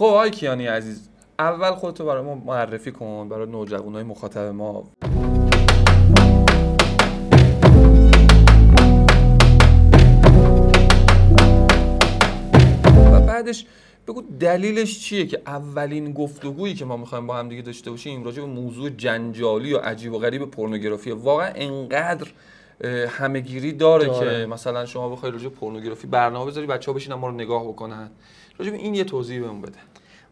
خب آقای کیانی عزیز، اول خودتو برای ما معرفی کن، برای نوجوانای مخاطب ما. و بعدش بگو دلیلش چیه که اولین گفتگویی که ما میخوایم با هم دیگه داشته باشیم راجع به موضوع جنجالی و عجیب و غریب پورنوگرافی واقعا انقدر همه‌گیری داره که مثلا شما بخوای راجع به پورنوگرافی برنامه بذاری بچه‌ها بشینن ما رو نگاه بکنن. راجع به این یه توضیح بهمون بده.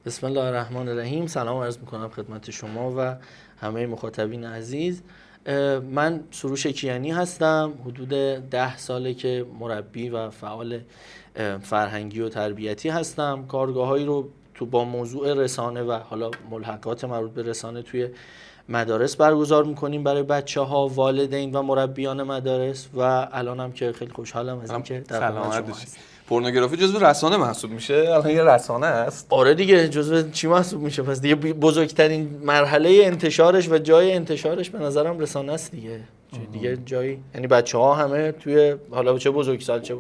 بسم الله الرحمن الرحیم. سلام عرض میکنم خدمت شما و همه مخاطبین عزیز. من سروش کیانی هستم. حدود 10 ساله که مربی و فعال فرهنگی و تربیتی هستم. کارگاهایی رو با موضوع رسانه و حالا ملحقات مربوط به رسانه توی مدارس برگزار میکنیم برای بچه‌ها، والدین و مربیان مدارس و الانم که خیلی خوشحالم از اینکه در خدمت شما هستم. پورنوگرافی جزو رسانه محسوب میشه؟ الان یه رسانه است. آره دیگه، جزو چی محسوب میشه؟ پس دیگه بزرگترین مرحله انتشارش و جای انتشارش به نظرم رسانه است دیگه. دیگه جایی، یعنی بچه‌ها همه توی، حالا چه بزرگسال چه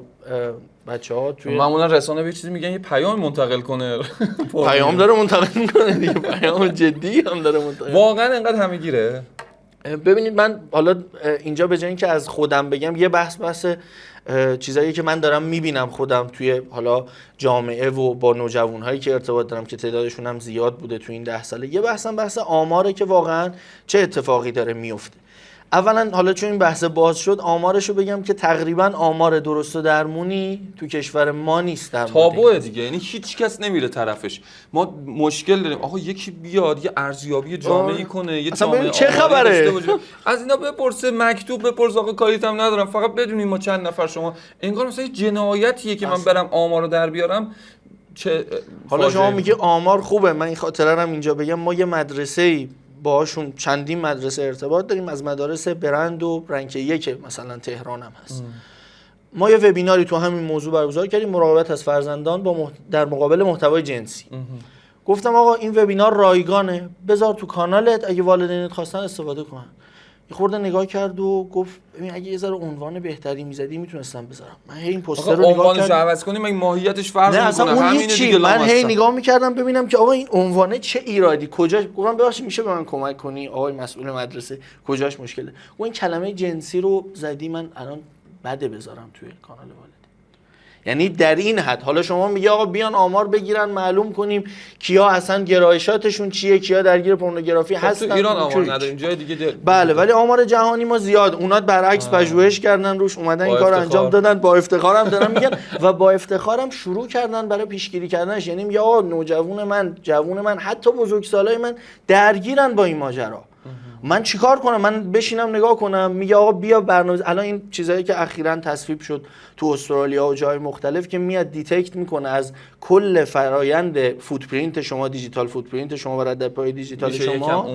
بچه‌ها توی، معمولا رسانه به چیزی میگن یه پیام منتقل کنه. پیام داره منتقل میکنه دیگه، پیام جدی هم داره منتقل. واقعا انقدر همه‌گیره؟ ببینید، من حالا اینجا به جای اینکه از خودم بگم، یه بحث چیزایی که من دارم میبینم خودم توی حالا جامعه و با نوجوانهایی که ارتباط دارم که تعدادشون هم زیاد بوده توی این 10 ساله، یه بحث آماره که واقعا چه اتفاقی داره میفته. اولا حالا چون این بحث باز شد، آمارشو بگم که تقریبا آمار درست و درمونی تو کشور ما نیست. تابوه دیگه، یعنی هیچ کس نمیره طرفش. ما مشکل داریم آقا یکی بیاد یه ارزیابی جامعی کنه، یه جامعه چه خبره از اینا بپرسه، مکتوب بپرس، آقا کاریت هم ندارم، فقط بدونیم ما چند نفر شما. انگار مثلا جنایتیه که من برم آمارو در بیارم. حالا شما میگی آمار خوبه، من این خاطرم اینجا بگم، ما یه مدرسه‌ای باهاشون چندین مدرسه ارتباط داریم، از مدارس برند و رنک 1 مثلا تهران هم هست. ما یه وبیناری تو همین موضوع برگزار کردیم، مراقبت از فرزندان در مقابل محتوای جنسی. گفتم آقا این وبینار رایگانه، بذار تو کانالت، اگه والدینت خواستن استفاده کنن. یه خورده نگاه کرد و گفت ببین اگه یه ذره عنوان بهتری میزدی میتونستم بذارم. من هی این پوستر رو نگاه کردم، عنوانش عوض کنیم مگه ماهیتش فرق میکنه؟ اصلا همین دیگه. من هی نگاه میکردم ببینم که آقا این عنوانه چه ایرادی کجاش. گفتم ببخشید میشه به من کمک کنی آقای مسئول مدرسه، کجاش مشکله؟ و این کلمه جنسی رو زدی، من الان بده بذارم توی کانال والد. یعنی در این حد. حالا شما میگه آقا بیان آمار بگیرن معلوم کنیم کیا اصلا گرایشاتشون چیه، کیا درگیر پورنوگرافی هستن. تو ایران آمار نداریم، جای دیگه بله، ولی آمار جهانی ما زیاد. اونا برعکس پژوهش کردن روش، اومدن این کارو انجام دادن، با افتخارم دارن میگن و با افتخارم شروع کردن برای پیشگیری کردنش. یعنی میگه آقا نوجوان من، جوون من، حتی بزرگسالای من درگیرن با این ماجرا. من چیکار کنم؟ من بشینم نگاه کنم؟ میگه آقا بیا برنامه. الان این چیزایی که اخیراً تصویب شد تو استرالیا و جای مختلف که میاد دیتکت میکنه از کل فرایند فوتپرینت شما، دیجیتال فوتپرینت شما و رد پای دیجیتال شما.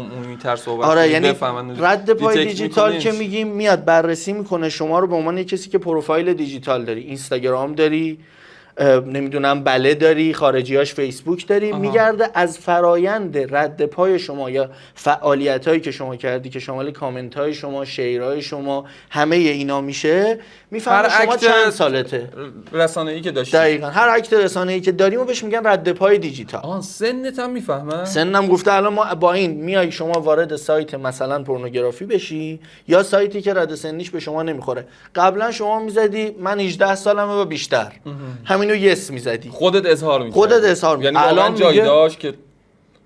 آره، یعنی رد پای دیجیتال که میگیم میاد بررسی میکنه شما رو به عنوان یک کسی که پروفایل دیجیتال داری، اینستاگرام داری، نمیدونم بله داری، خارجیاش فیسبوک داری، میگرده از فرایند رد پای شما یا فعالیتایی که شما کردی که شامل کامنت های شما، شیرهای شما، همه اینا میشه، میفهمه شما چند سالته، رسانه‌ای که داشتی. دقیقاً هر اکت رسانه‌ای که داریم و بهش میگن رد پای دیجیتال. سنت هم میفهمه؟ سنم گفته الان ما با این میای شما وارد سایت مثلا پورنوگرافی بشی یا سایتی که رد سنیش به شما نمیخوره. قبلا شما میزدی من 18 سالمه و بیشتر، همینو یس میزدی، خودت اظهار می‌کردی. یعنی الان جایی داشت که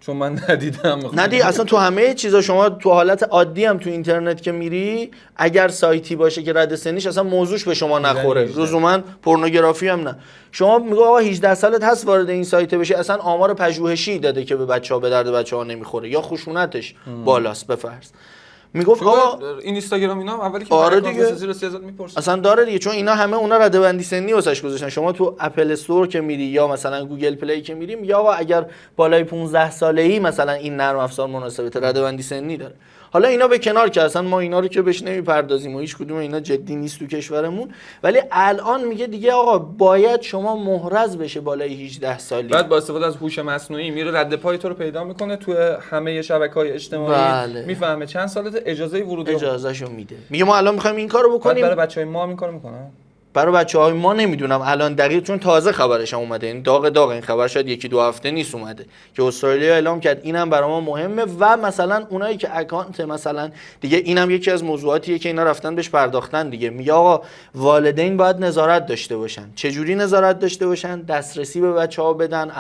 چون من ندیدم. ندی اصلا تو همه چیزا شما تو حالت عادی هم تو اینترنت که میری، اگر سایتی باشه که رد سنیش اصلا موضوعش به شما نخوره، لزوما پورنوگرافی هم نه، شما میگه آقا 18 سالت هست وارد این سایت بشی، اصلا آمار پژوهشی داده که به بچه‌ها به درد بچه‌ها نمیخوره یا خشونتش بالاست بفرض. میگفت آقا این اینستاگرام اینا اولی که آره دیگه ازت میپرسن اصلا داره دیگه، چون اینا همه اونا رده‌بندی سنی واسش گذاشتن. شما تو اپل استور که میری یا مثلا گوگل پلی که میریم، یا آقا اگر بالای 15 ساله‌ای مثلا این نرم افزار مناسبت، رده‌بندی سنی داره. حالا اینا به کنار که اصلا ما اینا رو که بهش نمیپردازیم و هیچ کدوم اینا جدی نیست تو کشورمون، ولی الان میگه دیگه آقا باید شما محرز بشه بالای 18 سالی. بعد با استفاده از هوش مصنوعی میره رد پای تو رو پیدا میکنه تو همه شبکه‌های اجتماعی. بله. میفهمه چند سالته، اجازه ورود اجازهشو میده. میگه ما الان میخوایم این کارو بکنیم. برای بچهای ما هم این کارو میکنن. برای بچه‌های ما نمیدونم الان دقیق، چون تازه خبرش هم اومده، این داغ این خبر شاید یکی دو هفته نیست اومده که استرالیا اعلام کرد اینم برای ما مهمه. و مثلا اونایی که اکانت مثلا دیگه، اینم یکی از موضوعاتیه که اینا رفتن بهش پرداختن دیگه، میگه آقا والدین باید نظارت داشته باشن. چه جوری نظارت داشته باشن؟ دسترسی به بچه‌ها بدن،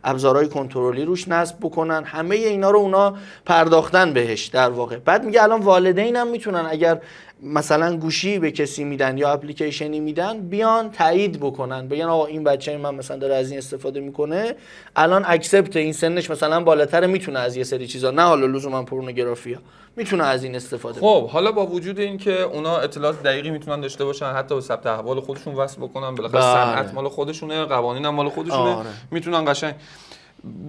ابزارهای کنترلی روش نصب بکنن، همه اینا رو اونا پرداختن بهش در واقع. بعد میگه الان والدین هم میتونن اگر مثلا گوشی به کسی میدن یا اپلیکیشنی میدن بیان تایید بکنن، بگن آقا این بچه من مثلا داره از این استفاده میکنه، الان اکسپت، این سنش مثلا بالاتره، میتونه از یه سری چیزا، نه حالا لزوما پورنوگرافی ها، میتونه از این استفاده خب حالا با وجود این که اونا اطلاعات دقیقی میتونن داشته باشن، حتی به ثبت احوال خودشون وصل بکنن، بالاخره صنعت مال خودشونه، قوانین هم مال خودشونه، میتونن قشنگ.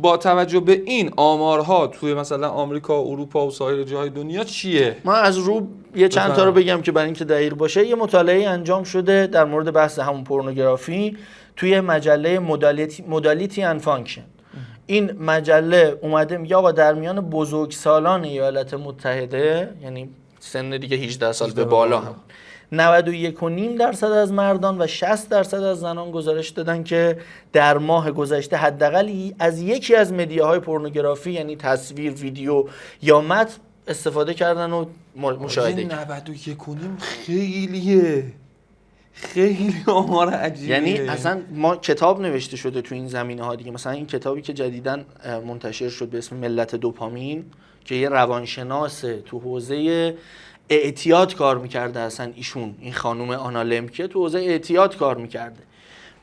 با توجه به این آمارها توی مثلا آمریکا، اروپا و سایر جاهای دنیا چیه؟ من از رو یه چند تا رو بگم که برای اینکه دقیق باشه. یه مطالعه انجام شده در مورد بحث همون پورنوگرافی توی مجله مودالیتی اند فانکشن. این مجله اومده میگه آقا در میان بزرگسالان ایالات متحده، یعنی سن دیگه 18 سال به بالا، هم 91.5% از مردان و 60% از زنان گزارش دادن که در ماه گذشته حداقل از یکی از مدیاهای پورنوگرافی، یعنی تصویر، ویدیو یا متن، استفاده کردن و مشاهده کردن. 91.5 خیلیه، خیلی آمار عجیبیه. یعنی اصلا ما کتاب نوشته شده تو این زمینه ها دیگه، مثلا این کتابی که جدیداً منتشر شد به اسم ملت دوپامین که یه روانشناس تو حوزه اعتیاد کار میکرده، اصلا ایشون، این خانم آنا لمکه، تو حوزه اعتیاد کار میکرده،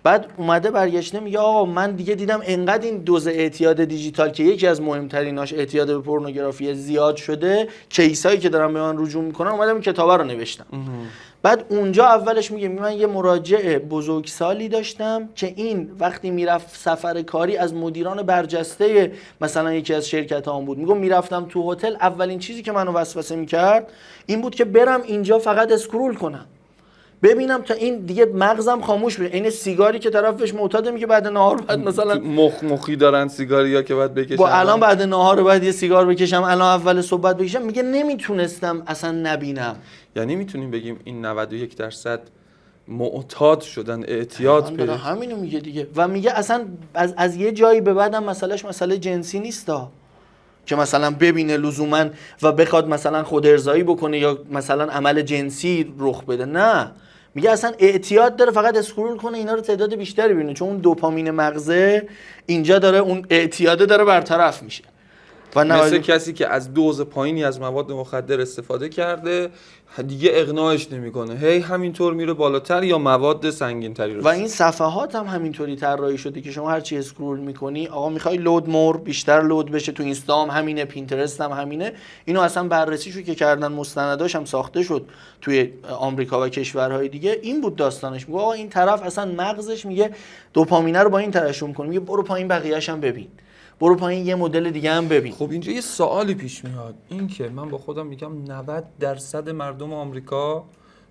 بعد اومده برگشته میگه آقا من دیگه دیدم انقدر این دوز اعتیاد دیجیتال که یکی از مهمتریناش اعتیاد به پورنوگرافی زیاد شده، کیسایی که دارن به من رجوع میکنن، اومدم این کتابه رو نوشتم. بعد اونجا اولش میگه من یه مراجع بزرگسالی داشتم که این وقتی میرفت سفر کاری از مدیران برجسته مثلا یکی از شرکت هم بود، میگم میرفتم تو هتل، اولین چیزی که منو وسوسه میکرد این بود که برم اینجا فقط اسکرول کنم، ببینم تا این دیگه مغزم خاموش بشه. این سیگاری که طرفش معتاده، میگه بعد نهار بعد مثلا مخی دارن سیگاریا که بعد بکشن، با الان بعد نهار بعد یه سیگار بکشم، الان اول صبح بکشم، میگه نمیتونستم اصلا نبینم. یعنی میتونیم بگیم این 91% معتاد شدن، اعتیاد پیدا همینو میگه دیگه. و میگه اصلا از یه جایی به بعدم مسئله جنسی نیستا که مثلا ببینه لزوما و بخواد مثلا خود ارضایی بکنه یا مثلا عمل جنسی رخ بده، نه، میگه اصلا اعتیاد داره فقط اسکرول کنه اینا رو تعداد بیشتری ببینه، چون اون دوپامین مغزه اینجا داره، اون اعتیاده داره برطرف میشه. و مثل کسی که از دوز پایینی از مواد مخدر استفاده کرده دیگه اقناعش نمیکنه، هی همینطور میره بالاتر یا مواد سنگین‌تری رو. و این صفحات هم همینطوری طراحی شده که شما هر چی اسکرول میکنی، آقا میخوای لود مور بیشتر لود بشه، تو اینستا هم همینه، پینترست هم همینه. اینو اصلا بررسیشو که کردن، مستنداش هم ساخته شد توی آمریکا و کشورهای دیگه، این بود داستانش. میگه آقا این طرف اصلا مغزش میگه دوپامینه رو با این ترشح کنه، میگه برو پایین بقیه‌اش هم ببین، برو پایین یه مدل دیگه هم ببین. خب اینجا یه سوالی پیش میاد، این که من با خودم میگم 90% مردم آمریکا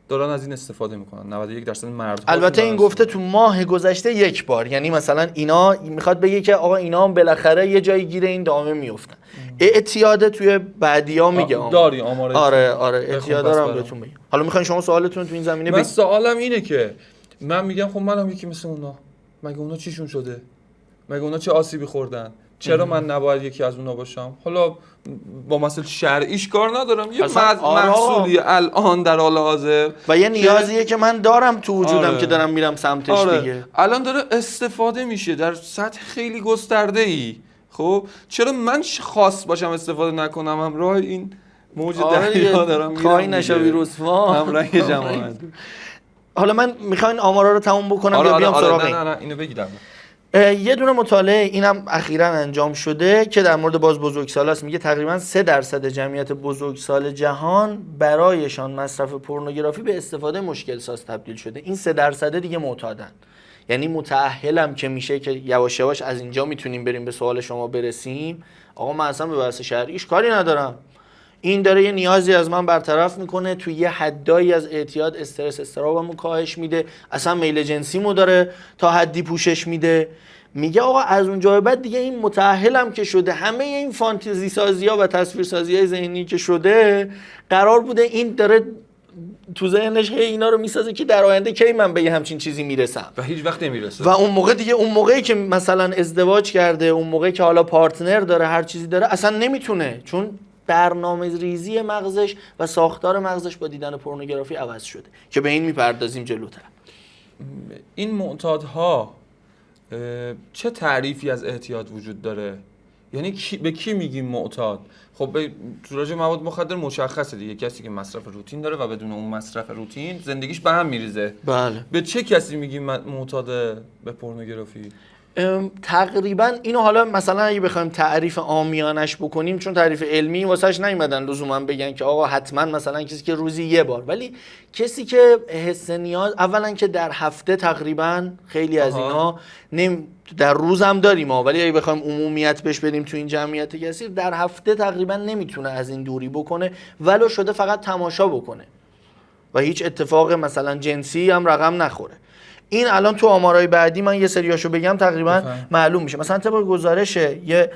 دارن از این استفاده میکنن، 91% مرد. البته این گفته تو ماه گذشته یک بار، یعنی مثلا اینا میخواد بگه که آقا اینا هم بالاخره یه جایی گیر این دامه میافتن. اعتیاد توی بعدیا میگه داری آمار؟ آره اعتیادا رو بهتون میگم. حالا میخواین شما سوالتون تو این زمینه من سوالم اینه که من میگم خب منم یکی مثل اونا، مگه اونا چیشون شده؟ مگه اونا چه آسیبی خوردن؟ چرا من نباید یکی از اونا باشم؟ حالا با مسئله شرعیش کار ندارم، یه محصولی الان در حال حاضر و یه نیازیه که من دارم تو وجودم که دارم میرم سمتش دیگه. الان داره استفاده میشه در سطح خیلی گسترده‌ای. خب چرا من خاص باشم استفاده نکنم؟ همراه این موج دریا دارم میرم، خواهی نشو ویروس ما همراه جماعت. حالا من میخواین آمارا رو تموم بکنم یا بیام سراغ این؟ نه اینو بگیرم. یه دونه مطالعه اینم اخیراً انجام شده که در مورد باز بزرگسال است، میگه تقریباً 3% جمعیت بزرگسال جهان برایشان مصرف پورنوگرافی به استفاده مشکل ساز تبدیل شده. این 3% دیگه معتادن، یعنی متأهلم که میشه که یواش یواش از اینجا میتونیم بریم به سوال شما برسیم. آقا من اصلا به بحث شرعیش کاری ندارم، این داره یه نیازی از من برطرف میکنه، توی یه حدایی از اعتیاد استرس استرابمو کاهش میده، اصلا میل جنسیمو داره تا حدی پوشش میده. میگه آقا از اونجا به بعد دیگه این متأهلم که شده، همه این فانتزی سازی ها و تصویر سازی های ذهنی که شده، قرار بوده این داره تو ذهنش هی اینا رو میسازه که در آینده کی من به یه همچین چیزی میرسم و هیچ وقت نمیرسه. و اون موقع دیگه، اون موقعی که مثلا ازدواج کرده، اون موقعی که حالا پارتنر داره، هر چیزی داره، اصلا نمیتونه، چون برنامه ریزی مغزش و ساختار مغزش با دیدن پورنوگرافی عوض شده که به این میپردازیم جلوتر. این معتادها چه تعریفی از اعتیاد وجود داره؟ یعنی به کی میگیم معتاد؟ خب تو راجع مواد مخدر مشخصه دیگه، کسی که مصرف روتین داره و بدون اون مصرف روتین زندگیش به هم میریزه. بله. به چه کسی میگیم معتاد به پورنوگرافی؟ تقریبا اینو حالا مثلا اگه بخوایم تعریف عامیانش بکنیم، چون تعریف علمی واسش نیومدن لزوما بگن که آقا حتما مثلا کسی که روزی یه بار، ولی کسی که حس نیاز، اولا که در هفته تقریبا خیلی از اینا در روز هم داریم ولی اگه بخوایم عمومیت بهش بدیم تو این جمعیت کثیر، در هفته تقریبا نمیتونه از این دوری بکنه، ولو شده فقط تماشا بکنه و هیچ اتفاق مثلا جنسی هم رقم نخوره. این الان تو آمارهای بعدی من یه سریاشو بگم تقریبا معلوم میشه. مثلا طبق گزارش یه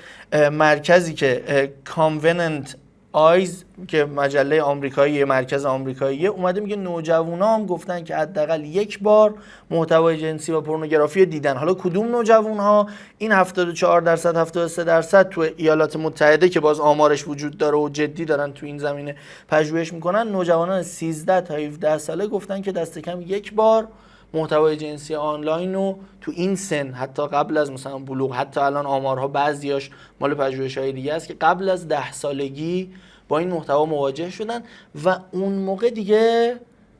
مرکزی که کانوننت آیز که مجله آمریکایی، مرکز آمریکاییه، اومده میگه نوجوانا هم گفتن که حداقل یک بار محتوای جنسی و پورنوگرافی دیدن. حالا کدوم نوجوانها؟ این 74% 73% تو ایالات متحده که باز آمارش وجود داره و جدی دارن تو این زمینه پژوهش میکنن، نوجوانان 13 تا 17 ساله گفتن که دست کم یک بار محتوای جنسی آنلاین رو تو این سن، حتی قبل از مثلا بلوغ، حتی الان آمارها بعضیاش مال پژوهش‌های دیگه است که قبل از 10 سالگی با این محتوا مواجه شدن و اون موقع دیگه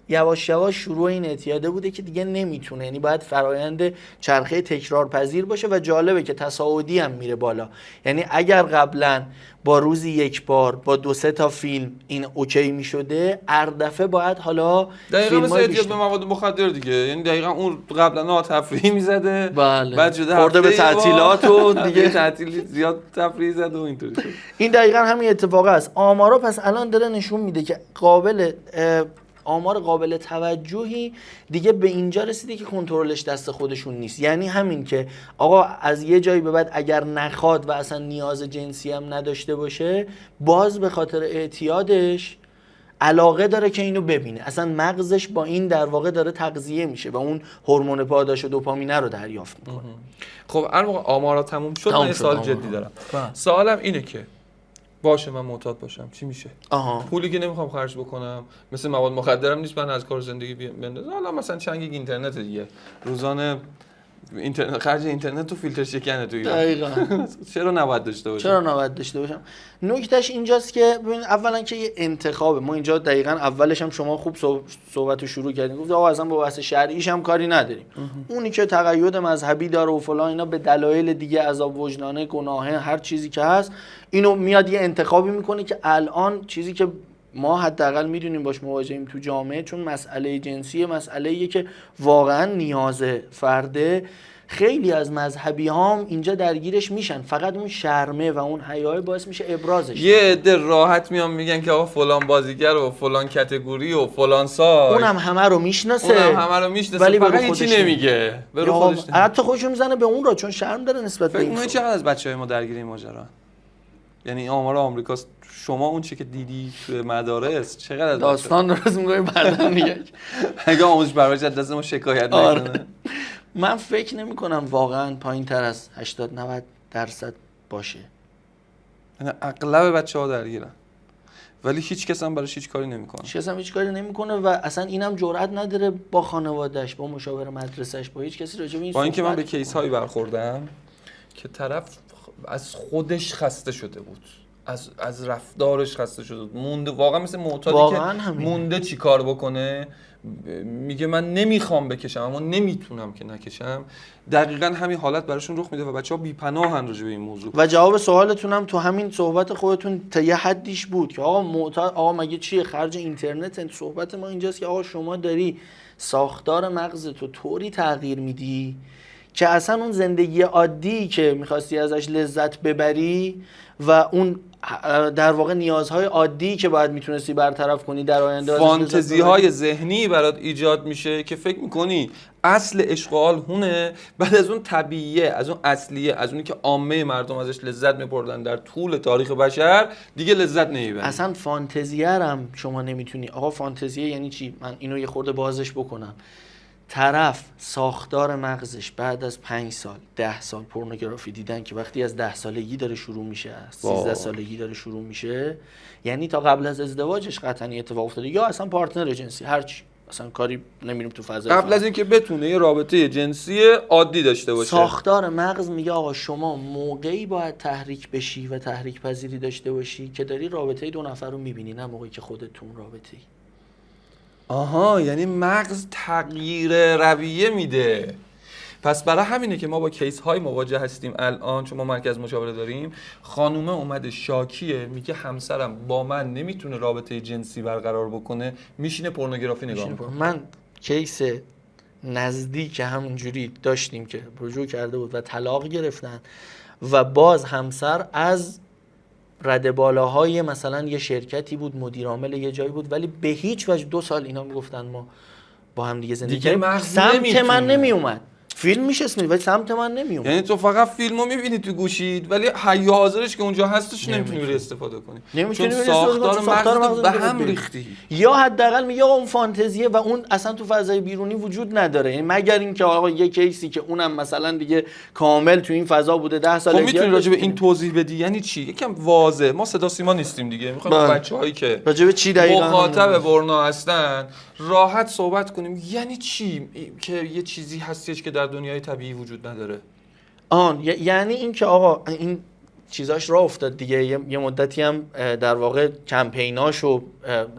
یواش یواش شروع این اعتیاده بوده که دیگه نمیتونه، یعنی باید فرایند چرخه تکرار پذیر باشه و جالبه که تصاعدی هم میره بالا. یعنی اگر قبلا با روزی یک بار با 2-3 تا فیلم این اوکی میشده، هر دفعه باید حالا دقیقاً مثل اعتیاد به مواد مخدر دیگه، یعنی دقیقاً اون قبلا تفریحی میزده، بله، بعد شده خورده به تعطیلات و دیگه تعطیلی زیاد تفریحی زده و اینطوری شد. این دقیقاً همین اتفاق است. آمارا پس الان داره نشون میده که آمار قابل توجهی دیگه به اینجا رسیده که کنترلش دست خودشون نیست. یعنی همین که آقا از یه جایی به بعد اگر نخواد و اصلا نیاز جنسی هم نداشته باشه، باز به خاطر اعتیادش علاقه داره که اینو ببینه، اصلا مغزش با این در واقع داره تغذیه میشه و اون هورمون پاداش و دوپامینه رو دریافت میکنه. خب الان آمارا تموم شد، من یه سوال جدی دارم. سوالم اینه که باشه من معتاد باشم چی میشه؟ پولی که نمیخوام خرج بکنم، مثل مواد مخدرم نیست من از کار زندگی بندازم، حالا مثلا چند گیگ اینترنت دیگه، روزانه اینترنت، خرج اینترنت تو فیلتر شکنه تو ایران. دقیقاً. چرا نباید داشته باشم؟ نکتهش اینجاست که ببین، اولا که یه انتخابه. ما اینجا دقیقاً اولش هم شما خوب صحبتو شروع کردین، گفت آقا اصلا با بحث شرعیش هم کاری نداریم. اونی که تقید مذهبی داره و فلان اینا به دلایل دیگه، عذاب وجدانه، گناهه، هر چیزی که هست، اینو میاد یه انتخابی میکنه که الان چیزی که ما حداقل میدونیم باش مواجهیم تو جامعه، چون مسئله جنسی مسئله‌ایه که واقعا نیاز فرده، خیلی از مذهبی هم اینجا درگیرش میشن، فقط اون شرمه و اون حیای باعث میشه ابرازش. یه عده راحت میان میگن که آقا فلان بازیگر و فلان کاتگوری و فلان سایت، اونم همه رو میشناسه ولی فقط هیچی نمیگه، برو خودش حتی خودشو میزنه به اون را، چون شرم داره نسبت به این. فکر چقدر از بچهای ما درگیر این ماجرا؟ یعنی آمار آمریکاست، شما اون چی که دیدی تو مدارس چقدر از داستان درست میگه بعدن دیگه اگه آموزش پرورش از دست ما شکایت نکنه. من فکر نمی کنم واقعا پایین تر از 80-90% باشه. یعنی اغلب بچه‌ها درگیرن ولی هیچ کس هم براش هیچ کاری نمیکنه. هیچ کاری نمیکنه و اصلا اینم جرئت نداره با خانواده‌اش، با مشاور مدرسه‌اش، با هیچ کسی راجع به این با اینکه من به کیس هایی برخوردم که طرف از خودش خسته شده بود، از رفتارش خسته شده بود، مونده واقعا مثل معتادی که مونده چی کار بکنه، میگه من نمیخوام بکشم اما نمیتونم که نکشم. دقیقاً همین حالت براشون رخ میده و بچه‌ها بی‌پناهن راجع به این موضوع. و جواب سوالتونم تو همین صحبت خودتون تا یه حدیش بود که آقا معتاد، آقا مگه چیه خرج اینترنت؟ صحبت ما اینجاست که آقا شما داری ساختار مغزتو طوری تغییر میدی که اصلا اون زندگی عادی که میخواستی ازش لذت ببری و اون در واقع نیازهای عادی که باید میتونستی برطرف کنی در آینده، فانتزی های ذهنی برات ایجاد میشه که فکر میکنی اصل عشق و حال هونه، بعد از اون طبیعیه، از اون اصلیه، از اونی که عامه مردم ازش لذت میبردن در طول تاریخ بشر دیگه لذت نمیبری. اصلا فانتزیه هم شما نمیتونی. آقا فانتزیه یعنی چی؟ من اینو یه خورده بازش بکنم. طرف ساختار مغزش بعد از 5 سال 10 سال پورنوگرافی دیدن که وقتی از 10 سالگی داره شروع میشه، از 13 سالگی داره شروع میشه، یعنی تا قبل از ازدواجش قطعا اتفاق افتاده، یا اصلا پارتنر جنسی هرچی، اصلا کاری نمیریم تو فضای قبل از اینکه بتونه یه رابطه جنسی عادی داشته باشه. ساختار مغز میگه آقا شما موقعی باید تحریک بشی و تحریک پذیری داشته باشی که داری رابطه 2 نفر رو میبینی، نه موقعی که خودتون رابطه‌ای. آها، یعنی مغز تغییر رویه میده. پس برای همینه که ما با کیس های مواجه هستیم الان، چون ما مرکز مشاوره داریم. خانومه اومده شاکیه، میگه همسرم با من نمیتونه رابطه جنسی برقرار بکنه، میشینه پورنوگرافی نگاه میکنه. من کیس نزدیک همونجوری داشتیم که رجوع کرده بود و طلاق گرفتن و باز همسر از رده بالاهای مثلا یه شرکتی بود، مدیر عامل یه جایی بود، ولی به هیچ وجه 2 سال اینا میگفتن ما با هم دیگه زندگی کنیم. سمت من نمی اومد. فیلم میشه ولی سمت من نمی اومد. یعنی تو فقط فیلمو میبینی تو گوشید ولی حی و حاضرش که اونجا هستش نمیتونی بری استفاده کنی. چون ساختار مغز به هم ریختی. یا حداقل میگه اون فانتزیه و اون اصلا تو فضای بیرونی وجود نداره، یعنی مگر اینکه آقا یه کیسی که اونم مثلا دیگه کامل تو این فضا بوده 10 سال. خب میتونی راجع به این توضیح بدی یعنی چی؟ یکم واضح. ما صدا سیما نیستیم دیگه، میخوایم بچه‌هایی که راجع به چی دقیقاً مخاطب ورنا هستن راحت صحبت کنیم. یعنی چی که یه چیزی هستش که در دنیای طبیعی وجود نداره؟ یعنی این که آقا این چیزاش راه افتاد دیگه، یه مدتی هم در واقع کمپیناش و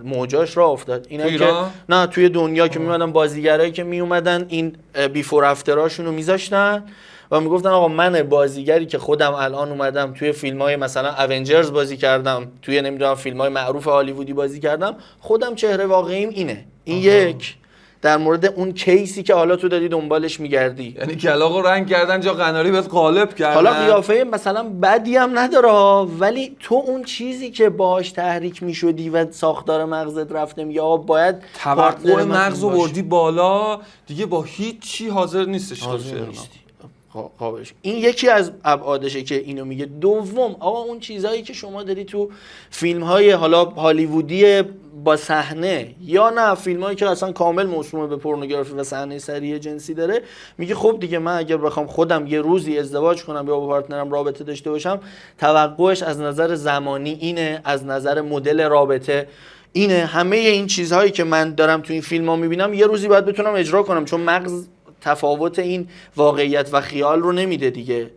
موجاش راه افتاد. اینا که نه توی دنیا که میومدن بازیگرایی که میومدن این بیفور افتراشون رو میذاشتن و میگفتن آقا من بازیگری که خودم الان اومدم توی فیلم‌های مثلا اونجرز بازی کردم، توی نمیدونم فیلم‌های معروف هالیوودی بازی کردم، خودم چهره واقعیم اینه. این یک در مورد اون کیسی که حالا تو داری دنبالش میگردی. یعنی کلاغو رنگ کردن جا قناری بهت قالب کردن. حالا قیافه مثلا بدی هم نداره، ولی تو اون چیزی که باهاش تحریک میشدی و ساختار مغزت رفتم یا باید توقع مغزو بردی بالا دیگه، با هیچ چی حاضر نیستش. این یکی از ابعادشه که اینو میگه. دوم آقا اون چیزایی که شما داری تو فیلم‌های حالا هالیوودی با صحنه یا نه فیلمایی که اصلا کامل موسوم به پورنوگرافی و صحنه سریع جنسی داره، میگه خب دیگه من اگر بخوام خودم یه روزی ازدواج کنم یا با پارتنرم رابطه داشته باشم، توقعش از نظر زمانی اینه، از نظر مدل رابطه اینه، همه این چیزهایی که من دارم تو این فیلم‌ها میبینم یه روزی باید بتونم اجرا کنم، چون مغز تفاوت این واقعیت و خیال رو نمیده دیگه.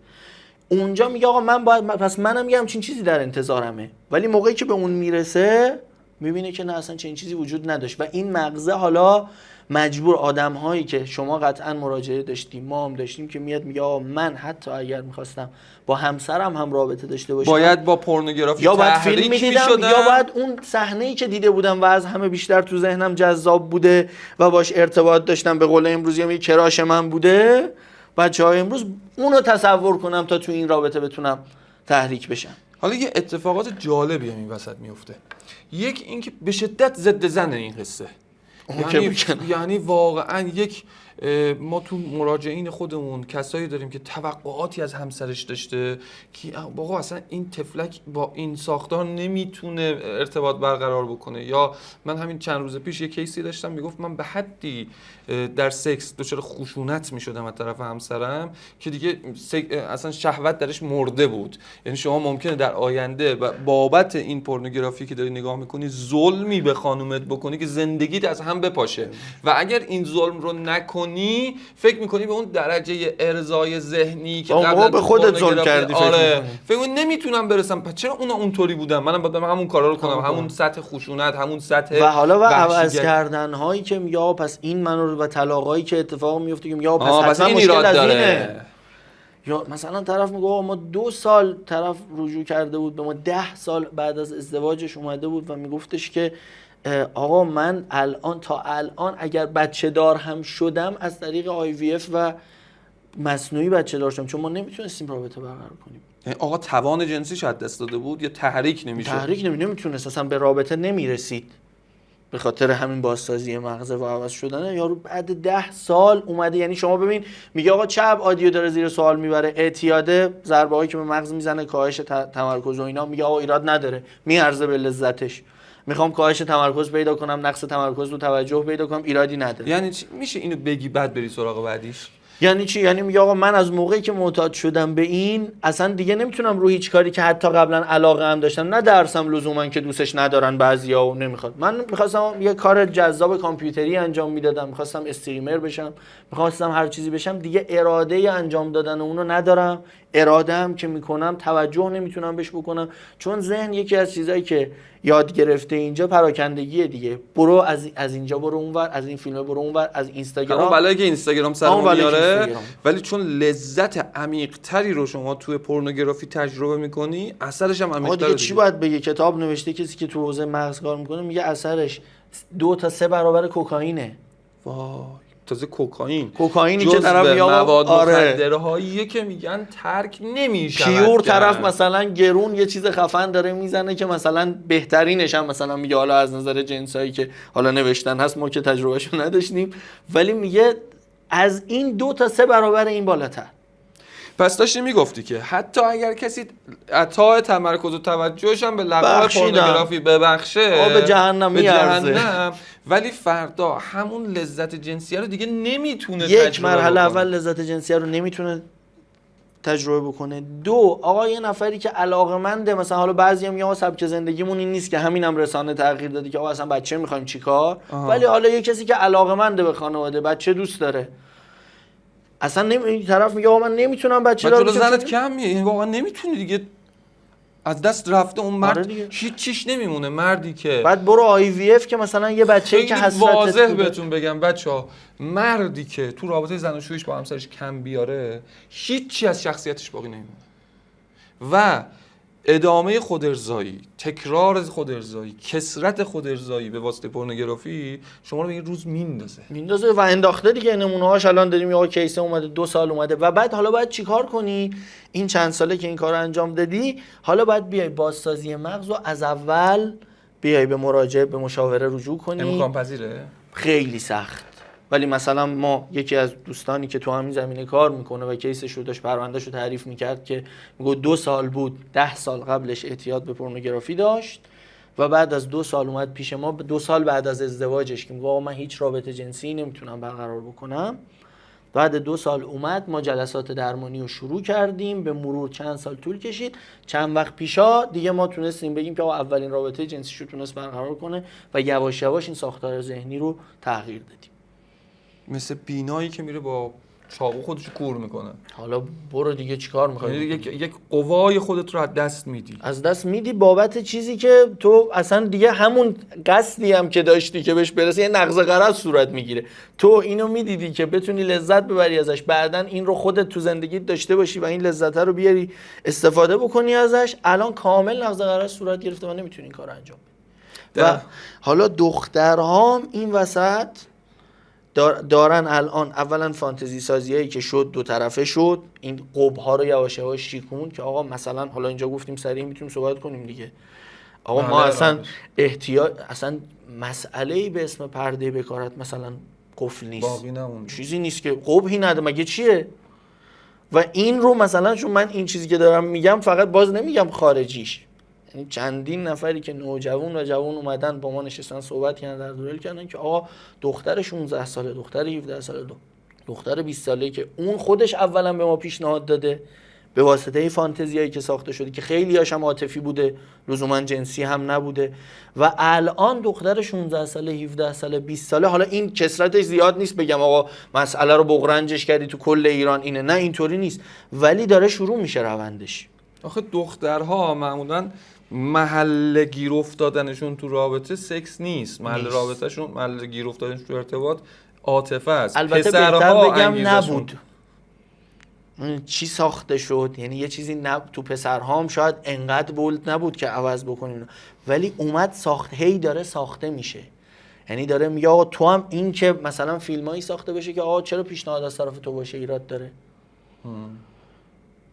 اونجا میگه آقا من باید، پس منم یه همچین چیزی در انتظارمه، ولی موقعی که به اون میرسه میبینه که نه اصلا چنین چیزی وجود نداشت. و این مغزه حالا مجبور آدم هایی که شما قطعا مراجعه داشتیم، ما هم داشتیم، که میاد میگه آقا من حتی اگر میخواستم با همسرم هم رابطه داشته باشم باید با پورنوگرافی یا باید فیلم تحریک میدیدم میشدم، یا باید اون صحنه‌ای که دیده بودم و از همه بیشتر تو ذهنم جذاب بوده و باش ارتباط داشتم، به قول امروزی هم کراش من بوده، بچه‌های امروز اونو تصور کنم تا تو این رابطه بتونم تحریک بشم. حالا یه اتفاقات جالبی هم این وسط میفته. یک اینکه به شدت ضد زن این قصه، یعنی واقعا یک ما تو مراجعین خودمون کسایی داریم که توقعاتی از همسرش داشته که آقا اصلا این تفلک با این ساختار نمیتونه ارتباط برقرار بکنه. یا من همین چند روز پیش یه کیسی داشتم میگفت من به حدی در سکس دچار خشونت میشدم از طرف همسرم که دیگه اصلا شهوت درش مرده بود. یعنی شما ممکنه در آینده بابت این پورنوگرافی که داری نگاه میکنی ظلمی به خانومت بکنی که زندگیت از هم بپاشه و اگر این ظلم رو نکنی فکر میکنی به اون درجه ارضای ذهنی که قبلا به خودت ظلم کردی. فکر میکنی نمیتونم برسم، پس چرا اونا اونطوری بودن منم باید همون کارا رو کنم، همون سطح خشونت، همون سطح و حالا و عوض کردن هایی که یا پس این منو و طلاقایی که اتفاق میفته که یا پس حتما مشکل از اینه. یا مثلا طرف میگه ما 2 سال طرف رجوع کرده بود به ما، 10 سال بعد از ازدواجش اومده بود و میگفتش که آقا من الان تا الان اگر بچه دار هم شدم از طریق IVF و مصنوعی بچه دار شدم، چون ما نمیتونستیم رابطه برقرار کنیم. یعنی آقا توان جنسیش از دست داده بود یا تحریک نمیشد؟ نمیتونست، اصلا به رابطه نمیرسید به خاطر همین بازسازی مغز و عوض شدن. یارو بعد 10 سال اومده. یعنی شما ببین میگه آقا چه ابعادیو داره زیر سوال میبره، اعتیاده، ضربه هایی که به مغز میزنه، کاهش تمرکز و اینا، میگه آقا ایراد نداره، میارزه به لذتش. میخوام کاهش تمرکز پیدا کنم، نقص تمرکز و توجه پیدا کنم، ایرادی نداره. یعنی میشه اینو بگی بعد بری سراغ بعدیش؟ یعنی چی؟ یعنی میگه آقا من از موقعی که معتاد شدم به این اصلا دیگه نمیتونم رو هیچ کاری که حتی قبلا علاقه هم داشتم، نه درسم لزوما که دوستش ندارن بعضیا و نمیخواد، من میخواستم یه کار جذاب کامپیوتری انجام میدادم، میخواستم استریمر بشم، میخواستم هر چیزی بشم، دیگه اراده انجام دادن اونو ندارم، اراده‌ام که میکنم توجه نمیتونم بهش بکنم، چون ذهن یکی از چیزایی که یاد گرفته اینجا پراکندگیه دیگه. برو از اینجا برو اونور، از این فیلم برو اونور، از اینستاگرام، اون بلایی که اینستاگرام سرمون میاره. ولی چون لذت عمیق‌تری رو شما توی پورنوگرافی تجربه میکنی، اثرش هم عمیق‌تره دیگه. چی باید بگه؟ کتاب نوشته کسی که تو حوزه مغز کار میکنه، میگه اثرش 2 تا 3 برابر کوکائینه. وای، تازه کوکائینی که طرف مواد مخدرهایی که میگن ترک نمیشه. پیور طرف مثلا گرون یه چیز خفن داره میزنه که مثلا بهترینش هم مثلا میگه حالا از نظر جنسایی که حالا نوشتن هست، ما که تجربهشو نداشتیم، ولی میگه از این 2 تا 3 برابر این بالاتر. پس داشتی میگفتی که حتی اگر کسی عطا تمرکز و توجهش هم به لقب پورنوگرافی ببخشه، به جهنم میارزه، ولی فردا همون لذت جنسی رو دیگه نمیتونه یک مرحله اول لذت جنسی رو نمیتونه تجربه بکنه. 2 آقا یه نفری که علاقه‌منده، مثلا حالا بعضی هم سبک زندگیمون این نیست که همینم رسانه تغییر داده که آقا اصلا بچه می‌خوایم چیکار، ولی حالا یه کسی که علاقه‌منده به خانواده، بچه دوست داره، اصلا طرف میگه آقا من نمیتونم بچه دار بشم. زنت کمیه، یعنی واقعا نمیتونی دیگه، از دست رفته اون مرد، هیچ چیش نمیمونه. مردی که بعد برو IVF که مثلا یه بچه‌ای که حسرتت واضح بهتون بگم بچه‌ها، مردی که تو رابطه زناشوییش با همسرش کم بیاره، هیچی از شخصیتش باقی نمیمونه و ادامه خودارضایی، تکرار خودارضایی، کثرت خودارضایی به واسطه پورنوگرافی شما رو به این روز میندازه و انداخته دیگه. نمونه‌هاش الان داریم، یا کیسه اومده 2 سال اومده و بعد حالا باید چیکار کنی؟ این چند ساله که این کارو انجام دادی، حالا باید بیای بازسازی مغز رو از اول بیای به مراجعه، به مشاوره رجوع کنی. امکان پذیره؟ خیلی سخت. ولی مثلا ما یکی از دوستانی که تو همین زمینه کار میکنه و کیسش رو داشت، پروندهش رو تعریف میکرد که میگه 2 سال بود، 10 سال قبلش اعتیاد به پورنوگرافی داشت و بعد از 2 سال اومد پیش ما، 2 سال بعد از ازدواجش که میگه آقا من هیچ رابطه جنسی نمیتونم برقرار بکنم. بعد 2 سال اومد، ما جلسات درمانی رو شروع کردیم، به مرور چند سال طول کشید، چند وقت پیشا دیگه ما تونستیم بگیم که اولین رابطه جنسیش رو تونست برقرار کنه و یواش یواش این ساختار ذهنی رو تغییر دادیم. مثل بینایی که میره با چاقو خودشو کور میکنه. حالا برو دیگه چیکار می‌خوای؟ یک قوای خودت رو از دست میدی بابت چیزی که تو اصلا دیگه همون قصدی هم که داشتی که بهش برسه یه نقض غرض صورت میگیره. تو اینو میدیدی که بتونی لذت ببری ازش، بعدن این رو خودت تو زندگیت داشته باشی و این لذت رو بیاری استفاده بکنی ازش، الان کامل نقض غرض صورت گرفته و نمیتونی این کارو انجام بدی. و حالا دخترهام این وسط دارن الان اولا فانتزی سازیایی که شد 2 طرفه شد، این قبها رو یواش یواش شیکون که آقا مثلا حالا اینجا گفتیم سریع میتونیم صحبت کنیم دیگه. آقا ما اصلا اصلا مسئله‌ای به اسم پرده بکارت مثلا قفل نیست، باقی نمونده، چیزی نیست که قبحی نده، مگه چیه؟ و این رو مثلا چون من این چیزی که دارم میگم فقط باز نمیگم خارجیش، یعنی چندین نفری که نوجوان و جوان اومدن با ما نشستن صحبت کردن، در دوریل کردن که آقا دختر 16 ساله، دختر 17 ساله، دختر 20 ساله که اون خودش اولا به ما پیشنهاد داده به واسطه فانتزیایی که ساخته شده که خیلی هاش هم عاطفی بوده، لزوما جنسی هم نبوده، و الان دختر 16 ساله، 17 ساله، 20 ساله، حالا این کثرتش زیاد نیست بگم آقا مسئله رو بغرنجش کردی تو کل ایران اینه، نه اینطوری نیست، ولی داره شروع میشه روندش. آخه دخترها معمولاً محل گیر افتادنشون تو رابطه سکس نیست، رابطهشون محل گیر افتادنشون تو ارتباط عاطفه است. البته بهتر بگم نبود چی ساخته شد، یعنی یه چیزی تو پسرهام شاید انقدر بولد نبود که عوض بکنیم، ولی اومد هی داره ساخته میشه. یعنی داره میگه آقا تو هم این که مثلا فیلمایی ساخته بشه که آقا چرا پیشنهاد از طرف تو باشه ایراد داره،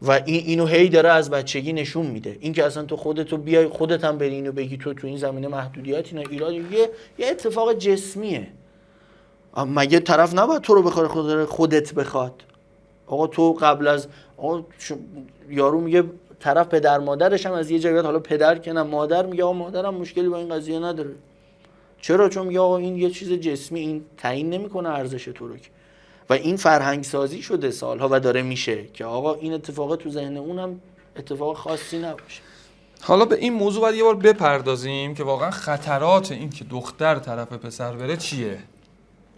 و اینو هی داره از بچگی نشون میده. این که اصلا تو خودتو بیای خودت هم بری اینو بگی تو این زمینه محدودیتی نه ایراد، یه اتفاق جسمیه. مگه طرف نباید تو رو بخواد خودت بخواد؟ آقا تو قبل از یارو میگه طرف پدر مادرش هم از یه جایی حالا پدر که نه مادر میگه آقا مادرم مشکلی با این قضیه نداره. چرا؟ چون میگه آقا این یه چیز جسمی، این تعیین نمیکنه ارزش تو رو. و این فرهنگ سازی شده سالها و داره میشه که آقا این اتفاق تو ذهن اونم اتفاق خاصی نباشه. حالا به این موضوع باید یه بار بپردازیم که واقعا خطرات این که دختر طرف پسر بره چیه؟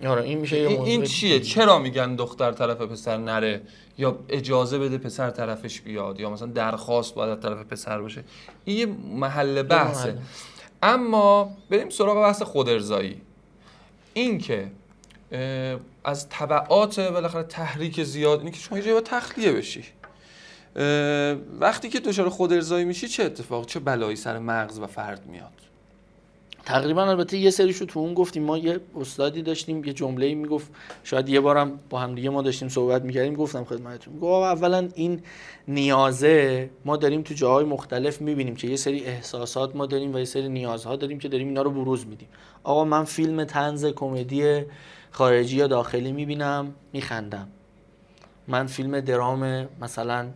آره این میشه یه موضوع. این چیه؟ چرا میگن دختر طرف پسر نره یا اجازه بده پسر طرفش بیاد یا مثلا درخواست باید از طرف پسر باشه؟ این یه محل بحثه. اما بریم سراغ بحث خودارضایی. این که از تبعات بالاخره تحریک زیاد اینه که شما یه جایی باید تخلیه بشی. وقتی که دچار خودارضایی میشی چه اتفاق، چه بلایی سر مغز و فرد میاد؟ تقریبا البته یه سریشو تو اون گفتیم. ما یه استادی داشتیم یه جمله‌ای میگفت، شاید یه بارم با هم دیگه ما داشتیم صحبت میکردیم گفتم خدمتتون، میگه اولا این نیازه ما داریم تو جاهای مختلف میبینیم که یه سری احساسات ما داریم و یه سری نیازها داریم که داریم اینا رو بروز میدیم. آقا من فیلم طنز کمدی خارجی یا داخلی میبینم میخندم، من فیلم درام مثلا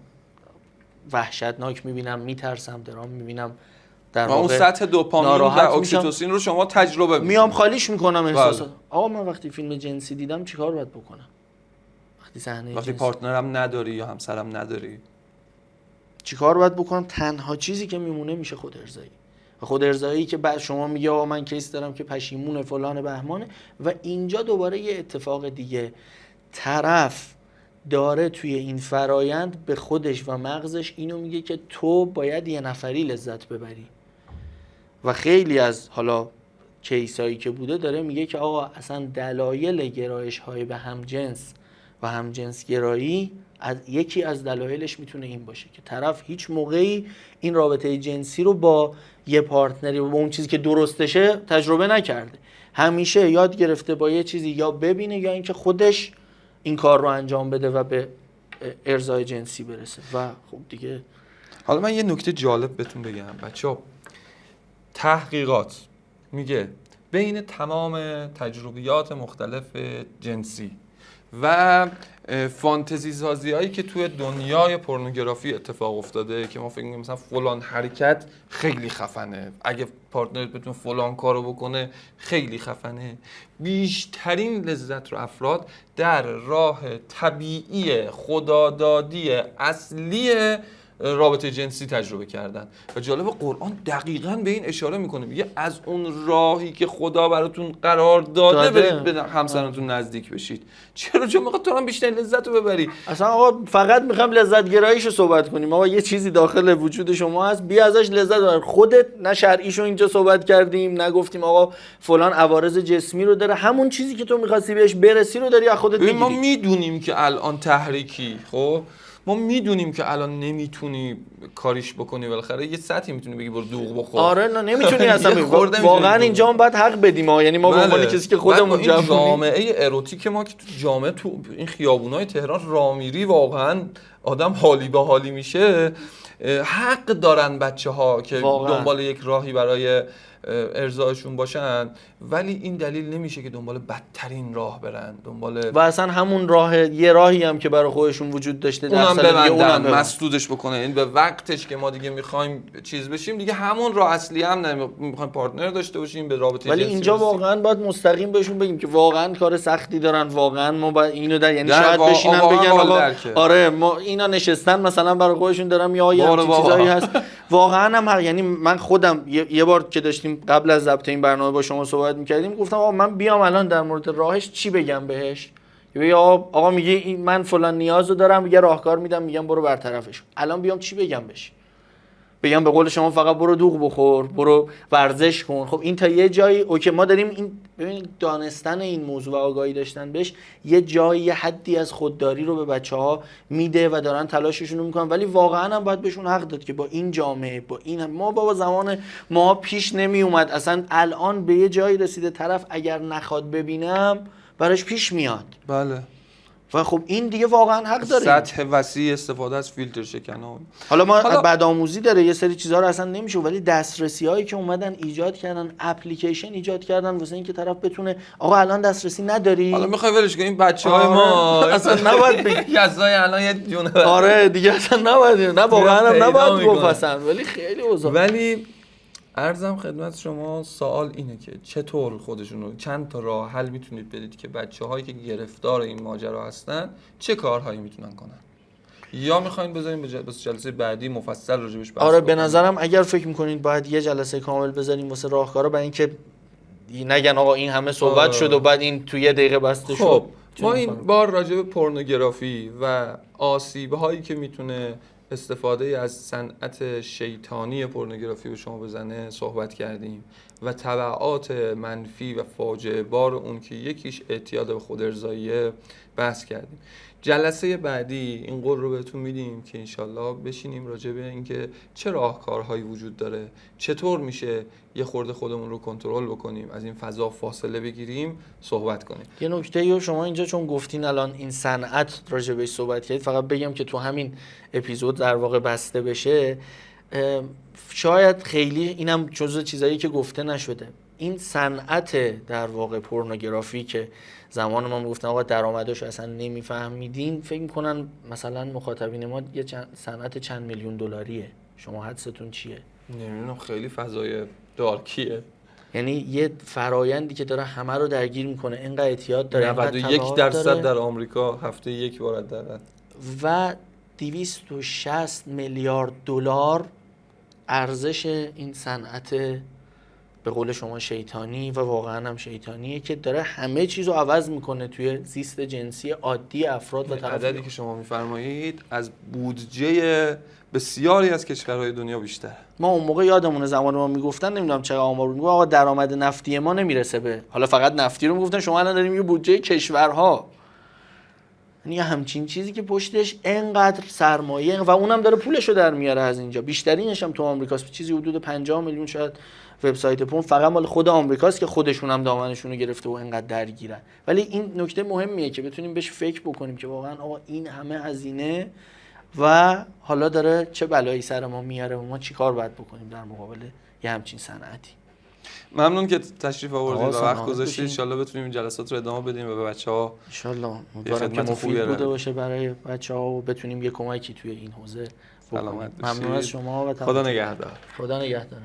وحشتناک میبینم میترسم، درام میبینم در واقع اون سطح دوپامین و اکسیتوسین رو شما تجربه میام خالیش میکنم احساسات. آقا من وقتی فیلم جنسی دیدم چیکار باید بکنم؟ وقتی پارتنرم نداری یا همسرم نداری چیکار باید بکنم؟ تنها چیزی که میمونه میشه خودارضایی. و خودارضایی که بعد شما میگه آقا من کیس دارم که پشیمون فلان بهمانه و اینجا دوباره یه اتفاق دیگه، طرف داره توی این فرایند به خودش و مغزش اینو میگه که تو باید یه نفری لذت ببری. و خیلی از حالا کیسایی که بوده داره میگه که آقا اصلا دلایل گرایش های به همجنس و همجنس گرایی یکی از دلایلش میتونه این باشه که طرف هیچ موقعی این رابطه جنسی رو با یه پارتنری و با اون چیزی که درستشه تجربه نکرده، همیشه یاد گرفته با یه چیزی یا ببینه یا اینکه خودش این کار رو انجام بده و به ارضای جنسی برسه. و خب دیگه حالا من یه نکته جالب بهتون بگم بچه‌ها، تحقیقات میگه بین تمام تجربیات مختلف جنسی و فانتزی سازی هایی که توی دنیای پورنوگرافی اتفاق افتاده که ما فکر می‌کنیم مثلا فلان حرکت خیلی خفنه، اگه پارتنرت بتونه فلان کارو بکنه خیلی خفنه، بیشترین لذت رو افراد در راه طبیعی خدادادی اصلی رابطه جنسی تجربه کردن. و جالب قرآن دقیقاً به این اشاره میکنه، میگه از اون راهی که خدا براتون قرار داده برید به همسرتون نزدیک بشید. چرا؟ چون میخواد تو هم بیشتر لذت رو ببری. اصلا آقا فقط میخوام لذت گراییشو صحبت کنیم. آقا یه چیزی داخل وجود شما هست، بیا ازش لذت ببر. خودت نه شرعیشو اینجا صحبت کردیم، نه گفتیم آقا فلان عوارض جسمی رو داره، همون چیزی که تو می‌خواستی بهش برسی رو داری از خودت میگیری. ما میدونیم که الان تحریکی، خب ما میدونیم که الان نمیتونی کاریش بکنی، بالاخره یه سطحی میتونی بگی برو دوغ بخور. آره نه نمیتونی اصلا واقعا اینجا هم باید حق بدیم یعنی ما به عنوان کسی که خودمون جامعه اروتیک ما که تو جامعه تو این خیابونای تهران راه میری واقعا آدم حالی به حالی میشه، حق دارن بچه‌ها که دنبال یک راهی برای ارضایشون باشن، ولی این دلیل نمیشه که دنبال بدترین راه برن، دنبال و اصلا همون راه یه راهی هم که برای خودشون وجود داشته اونم ببندن مسدودش بکنه. این به وقتش که ما دیگه میخوایم چیز بشیم دیگه همون راه اصلی هم نمیخوایم پارتنر داشته باشیم به رابطه ولی جنسی اینجا واقعا باید مستقیم بهشون بگیم که واقعا کار سختی دارن، واقعا ما باید اینو در یعنی شاید بشینن بگن آقا آره ما اینا نشستن مثلا برای خودشون دارن یا چیزایی هست واقعا هم یعنی من خودم یه بار که داشتیم قبل از ضبط این برنامه با شما صحبت می‌کردیم گفتم آقا من بیام الان در مورد راهش چی بگم بهش، یا آقا میگه من فلان نیازو دارم، میگه راهکار میدم، میگم برو برطرفش. الان بیام چی بگم بهش؟ بگم به قول شما فقط برو دوغ بخور، برو ورزش کن؟ خب این تا یه جایی اوکی، ما داریم این ببینید دانستن این موضوع و آگاهی داشتن بهش یه جایی یه حدی از خودداری رو به بچه‌ها میده و دارن تلاششون رو میکنن، ولی واقعا هم باید بهشون حق داد که با این جامعه با این ما بابا زمان ما پیش نمی اومد، اصلا الان به یه جایی رسیده طرف اگر نخواد ببینم براش پیش میاد. بله و خب این دیگه واقعا حق داره. سطح وسیع استفاده از فیلتر شکنان. حالا ما بدآموزی داره، یه سری چیزها رو اصلا نمیشه، ولی دسترسی هایی که اومدن ایجاد کردن، اپلیکیشن ایجاد کردن واسه اینکه طرف بتونه آقا الان دسترسی نداری، حالا میخوای ولش کنی این بچهای ما اصلا نباید بگی یزای الان یه جونه آره دیگه اصلا نباید، نه واقعا هم نباید بپسن، ولی خیلی اوضاع. ولی عرضم خدمت شما سوال اینه که چطور خودشونو چند تا راه حل میتونید بدید که بچه‌هایی که گرفتار این ماجرا هستن چه کارهایی میتونن کنن، یا میخواین بذاریم به جلسه بعدی مفصل راجبش بحث آره کنیم؟ به نظرم اگر فکر میکنید باید یه جلسه کامل بذاریم واسه راهکارا، برای اینکه نگن آقا این همه صحبت شد و بعد این تو یه دقیقه بسته شد. خب ما این بار راجب پورنوگرافی و آسیب‌هایی که میتونه استفاده از صنعت شیطانی پورنوگرافی به شما بزنه صحبت کردیم و تبعات منفی و فاجعه بار اون که یکیش اعتیاد به خودارضاییه بحث کردیم. جلسه بعدی این قول رو بهتون میدیم که انشالله بشینیم راجع به اینکه چه راهکارهایی وجود داره، چطور میشه یه خورده خودمون رو کنترل بکنیم، از این فضا فاصله بگیریم، صحبت کنیم. یه نکته رو شما اینجا چون گفتین الان این صنعت راجع بهش صحبت کردید، فقط بگم که تو همین اپیزود در واقع بسته بشه، شاید خیلی اینم جزء چیزایی که گفته نشده، این صنعت در واقع پورنوگرافی که زمان ما میگفتن آقا درآمدش اصلا نمیفهمیدین، فکر میکنن مثلا مخاطبین ما یه صنعت چند میلیون دلاریه. شما حدستون چیه؟ نمیدونم، خیلی فضای دارکیه. یعنی یه فرایندی که داره همه رو درگیر میکنه، اینقدر اعتیاد داره، 91% در آمریکا هفته یک بار حداقل، و 260 میلیارد دلار ارزش این صنعت به قول شما شیطانی و واقعا هم شیطانیه که داره همه چیز رو عوض میکنه توی زیست جنسی عادی افراد و طرف. عددی که شما میفرمایید از بودجه بسیاری از کشورهای دنیا بیشتر. ما اون موقع یادمونه زمان ما میگفتن، نمیدونم چقدر آمار بود، آقا درآمد نفتی ما نمیرسه به، حالا فقط نفتی رو میگفتن، شما الان داریم یه بودجه کشورها، یعنی همچین چیزی که پشتش انقدر سرمایه و اونم داره پولشو در میاره از اینجا. بیشترینش هم تو آمریکاست، چیزی حدود 50 میلیون شاید وبسایت پورن فقط مال خود آمریکاست که خودشون هم دامنشون رو گرفته و انقدر درگیرن. ولی این نکته مهمیه که بتونیم بهش فکر بکنیم که واقعا آقا این همه هزینه و حالا داره چه بلایی سر ما میاره و ما چیکار باید بکنیم در مقابل یه همچین صنعتی. ممنون که تشریف آوردید و وقت گذاشتید. ان شاءالله بتونیم این جلسات رو ادامه بدیم و به بچه‌ها ان شاءالله امیدوارم که مفید بوده باشه برای بچه‌ها و بتونیم یه کمکی توی این حوزه بکنیم. ممنون از شما و خدا نگهدار. خدا نگهدار.